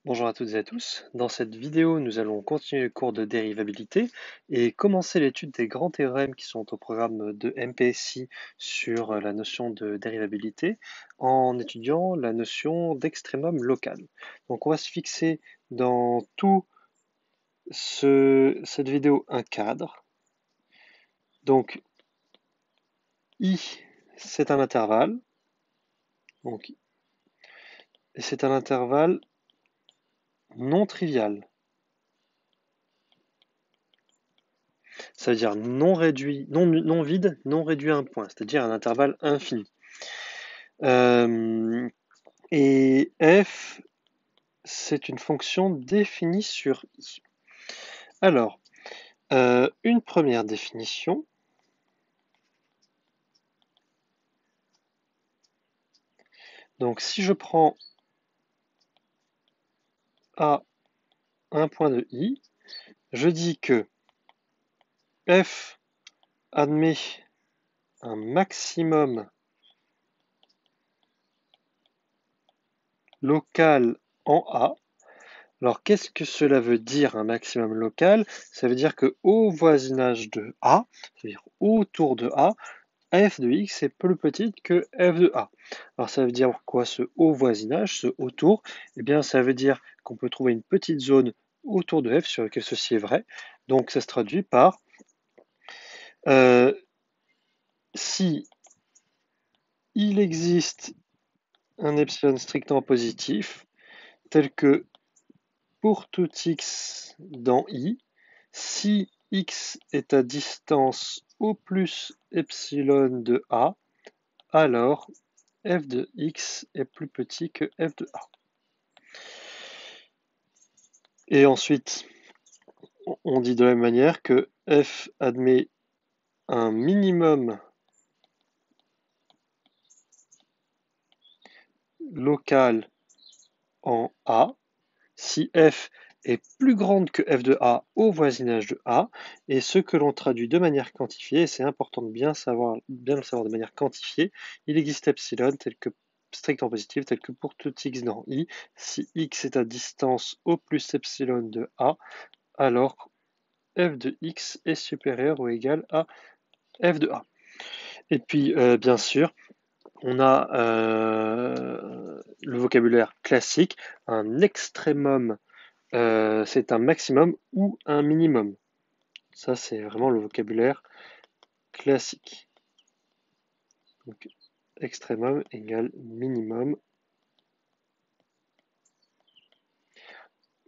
Bonjour à toutes et à tous. Dans cette vidéo, nous allons continuer le cours de dérivabilité et commencer l'étude des grands théorèmes qui sont au programme de MPSI sur la notion de dérivabilité en étudiant la notion d'extrémum local. Donc on va se fixer dans cette vidéo un cadre. Donc I, c'est un intervalle. Donc, et c'est un intervalle non trivial. Ça veut dire non réduit, non vide, non réduit à un point, c'est-à-dire un intervalle infini. Et f, c'est une fonction définie sur i. Alors, une première définition. Donc, si je prends a un point de i, je dis que f admet un maximum local en a. Alors, qu'est-ce que cela veut dire un maximum local? Ça veut dire que au voisinage de a, c'est-à-dire autour de a, f de x est plus petite que f de a. Alors ça veut dire quoi ce au voisinage, ce autour? Eh bien ça veut dire qu'on peut trouver une petite zone autour de f sur laquelle ceci est vrai. Donc ça se traduit par si il existe un epsilon strictement positif tel que pour tout x dans i, si x est à distance au plus epsilon de a, alors f de x est plus petit que f de a. Et ensuite, on dit de la même manière que f admet un minimum local en a si f est plus grande que f de a au voisinage de a, et ce que l'on traduit de manière quantifiée, et c'est important de bien le savoir de manière quantifiée, il existe epsilon tel que strictement positif, tel que pour tout x dans i, si x est à distance au plus epsilon de a, alors f de x est supérieur ou égal à f de a. Et puis, bien sûr, on a le vocabulaire classique, un extrémum, c'est un maximum ou un minimum. Ça, c'est vraiment le vocabulaire classique. Donc, extrémum égale minimum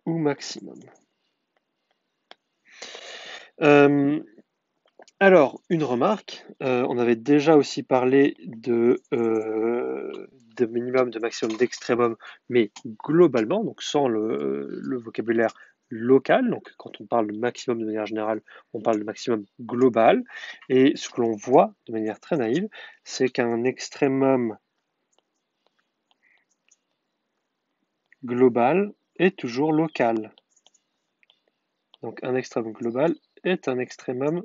ou maximum. Alors, une remarque, on avait déjà aussi parlé de minimum, de maximum, d'extrémum, mais globalement, donc sans le vocabulaire local. Donc, quand on parle de maximum de manière générale, on parle de maximum global. Et ce que l'on voit de manière très naïve, c'est qu'un extrémum global est toujours local. Donc, un extrémum global est un extrémum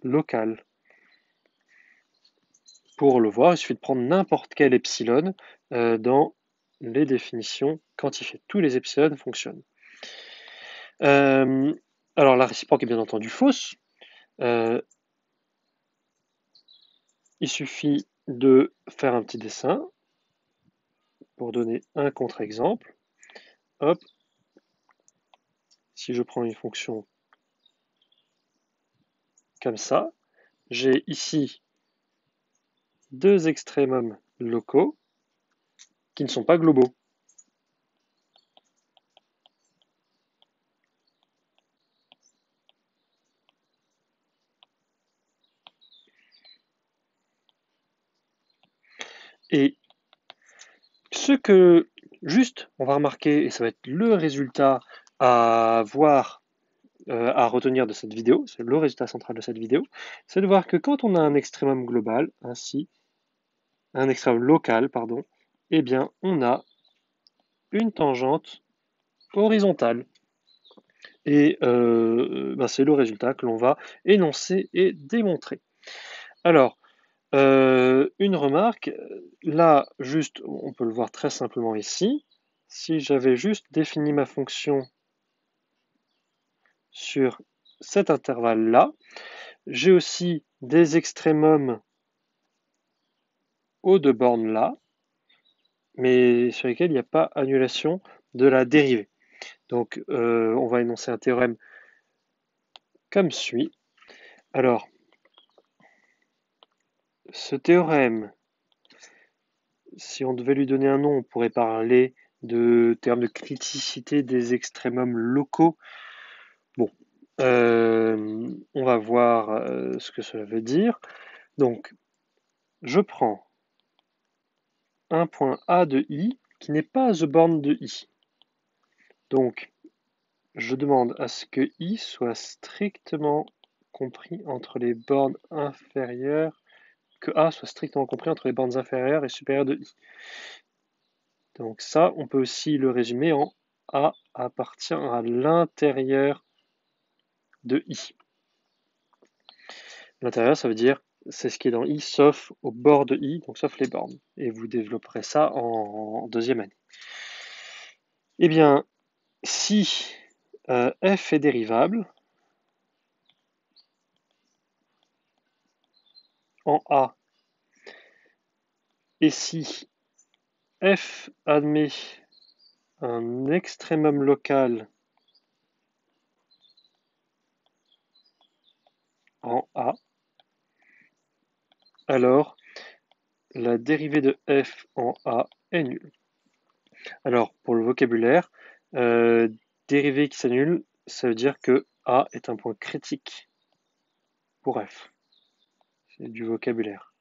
local. Pour le voir, il suffit de prendre n'importe quel epsilon dans les définitions quantifiées. Tous les epsilon fonctionnent. Alors la réciproque est bien entendu fausse. Il suffit de faire un petit dessin pour donner un contre-exemple. Hop, si je prends une fonction comme ça, j'ai ici deux extrémums locaux qui ne sont pas globaux. Et ce que juste on va remarquer, et ça va être le résultat à voir, à retenir de cette vidéo, c'est le résultat central de cette vidéo, c'est de voir que quand on a un extrémum global, ainsi, un extrémum local, pardon, eh bien on a une tangente horizontale. Et c'est le résultat que l'on va énoncer et démontrer. Alors, Une remarque, là, juste, on peut le voir très simplement ici. Si j'avais juste défini ma fonction sur cet intervalle-là, j'ai aussi des extrémums aux deux bornes là, mais sur lesquels il n'y a pas annulation de la dérivée. Donc, on va énoncer un théorème comme suit. Alors, ce théorème, si on devait lui donner un nom, on pourrait parler de théorème de criticité des extrémums locaux. Bon, on va voir ce que cela veut dire. Donc, je prends un point A de I qui n'est pas the borne de I. Donc, je demande à ce que I soit strictement compris entre les bornes inférieures, que A soit strictement compris entre les bornes inférieures et supérieures de I. Donc ça, on peut aussi le résumer en A appartient à l'intérieur de I. L'intérieur, ça veut dire c'est ce qui est dans I, sauf au bord de I, donc sauf les bornes. Et vous développerez ça en deuxième année. Eh bien, si f est dérivable en A, et si f admet un extrémum local en A, alors la dérivée de f en A est nulle. Alors, pour le vocabulaire, dérivée qui s'annule, ça veut dire que A est un point critique pour f. C'est du vocabulaire.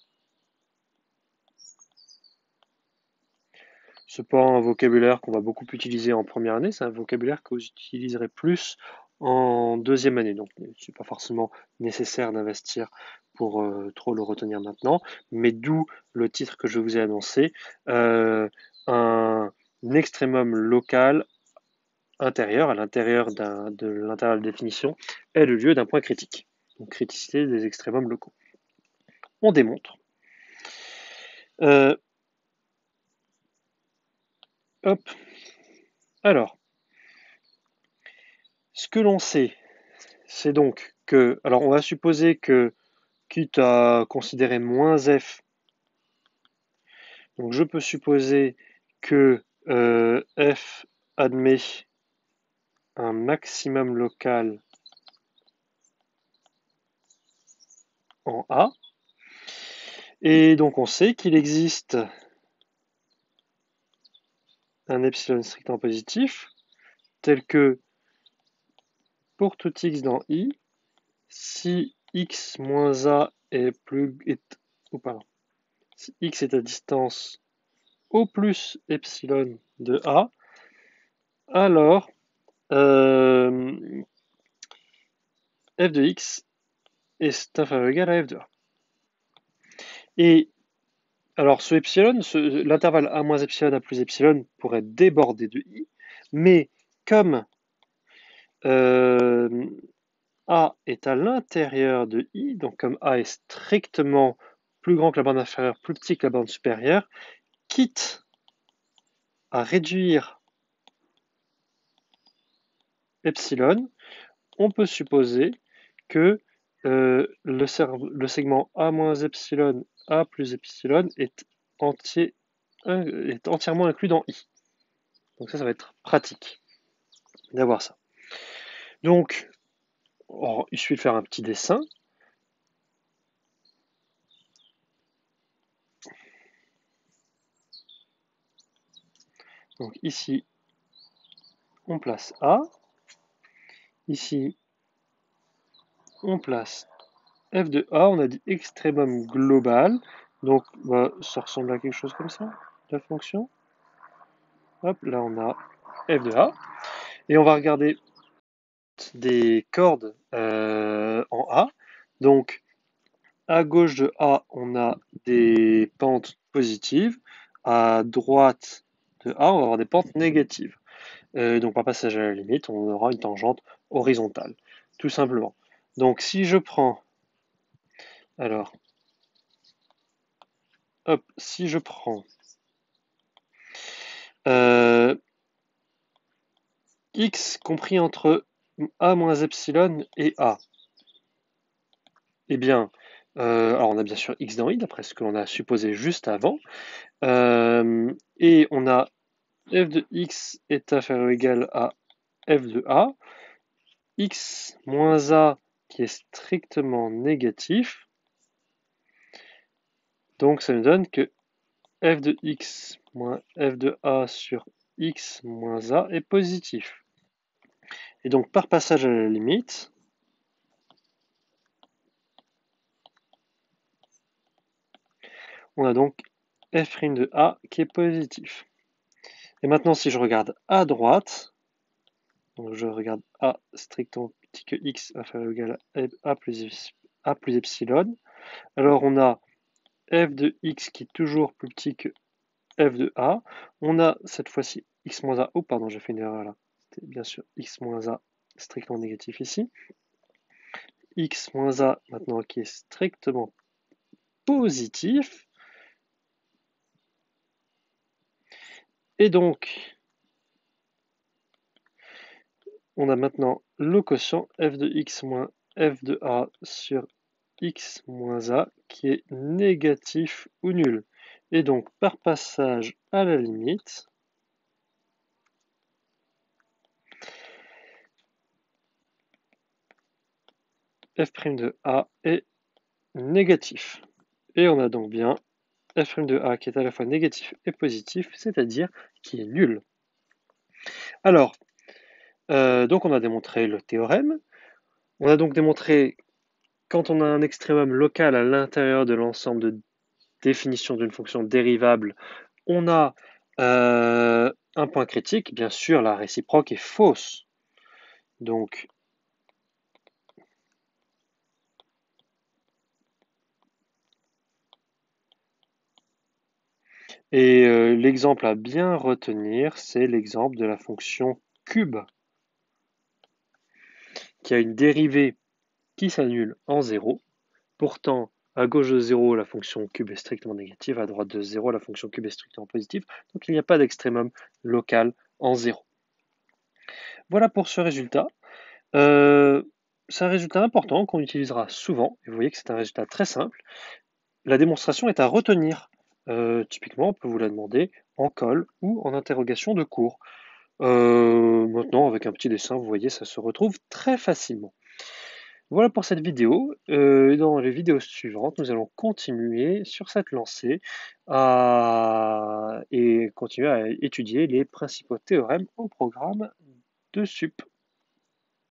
C'est pas un vocabulaire qu'on va beaucoup utiliser en première année, c'est un vocabulaire que vous utiliserez plus en deuxième année. Donc, c'est pas forcément nécessaire d'investir pour trop le retenir maintenant, mais d'où le titre que je vous ai annoncé, un extrémum local intérieur, à l'intérieur de l'intervalle de définition, est le lieu d'un point critique. Donc, criticité des extrémums locaux. On démontre. Hop. Alors, ce que l'on sait, c'est donc que, alors on va supposer que, quitte à considérer moins f, donc je peux supposer que f admet un maximum local en A, et donc on sait qu'il existe un epsilon strictement positif, tel que pour tout x dans I, si x moins a si x est à distance au plus epsilon de a, alors f de x est inférieur ou égal à f de a. Et alors ce epsilon, l'intervalle a moins epsilon à plus epsilon pourrait déborder de i, mais comme a est à l'intérieur de i, donc comme a est strictement plus grand que la bande inférieure, plus petit que la bande supérieure, quitte à réduire epsilon, on peut supposer que le segment a moins epsilon, a plus epsilon est entièrement inclus dans i. Donc ça va être pratique d'avoir ça. Donc, il suffit de faire un petit dessin. Donc ici, on place A. Ici, on place f de A. On a dit extrémum global. Donc, ça ressemble à quelque chose comme ça, la fonction. Hop, là, on a f de A. Et on va regarder des cordes en A. Donc, à gauche de A, on a des pentes positives. À droite de A, on va avoir des pentes négatives. Donc, par passage à la limite, on aura une tangente horizontale, tout simplement. Donc, si je prends, alors, hop, si je prends euh, x compris entre a moins epsilon et a, eh bien, alors on a bien sûr x dans i, d'après ce que l'on a supposé juste avant, et on a f de x est inférieur ou égal à f de a, x moins a qui est strictement négatif, donc ça nous donne que f de x moins f de a sur x moins a est positif. Et donc par passage à la limite, on a donc f' de a qui est positif. Et maintenant si je regarde à droite, donc je regarde a strictement petit que x inférieur ou égal à a plus epsilon, alors on a f de x qui est toujours plus petit que f de a. On a cette fois-ci x moins a. Oh, pardon, j'ai fait une erreur là. C'était bien sûr x moins a strictement négatif ici. X moins a maintenant qui est strictement positif. Et donc, on a maintenant le quotient f de x moins f de a sur x moins a qui est négatif ou nul. Et donc, par passage à la limite, f' de a est négatif. Et on a donc bien f' de a qui est à la fois négatif et positif, c'est-à-dire qui est nul. Alors, donc on a démontré le théorème. On a donc démontré quand on a un extrémum local à l'intérieur de l'ensemble de définition d'une fonction dérivable, on a un point critique. Bien sûr, la réciproque est fausse. Donc, et l'exemple à bien retenir, c'est l'exemple de la fonction cube, qui a une dérivée qui s'annule en 0. Pourtant, à gauche de 0, la fonction cube est strictement négative, à droite de 0, la fonction cube est strictement positive, donc il n'y a pas d'extrémum local en 0. Voilà pour ce résultat. C'est un résultat important qu'on utilisera souvent, et vous voyez que c'est un résultat très simple. La démonstration est à retenir. Typiquement, on peut vous la demander en colle ou en interrogation de cours. Maintenant, avec un petit dessin, vous voyez, ça se retrouve très facilement. Voilà pour cette vidéo. Dans les vidéos suivantes, nous allons continuer sur cette lancée et continuer à étudier les principaux théorèmes au programme de SUP.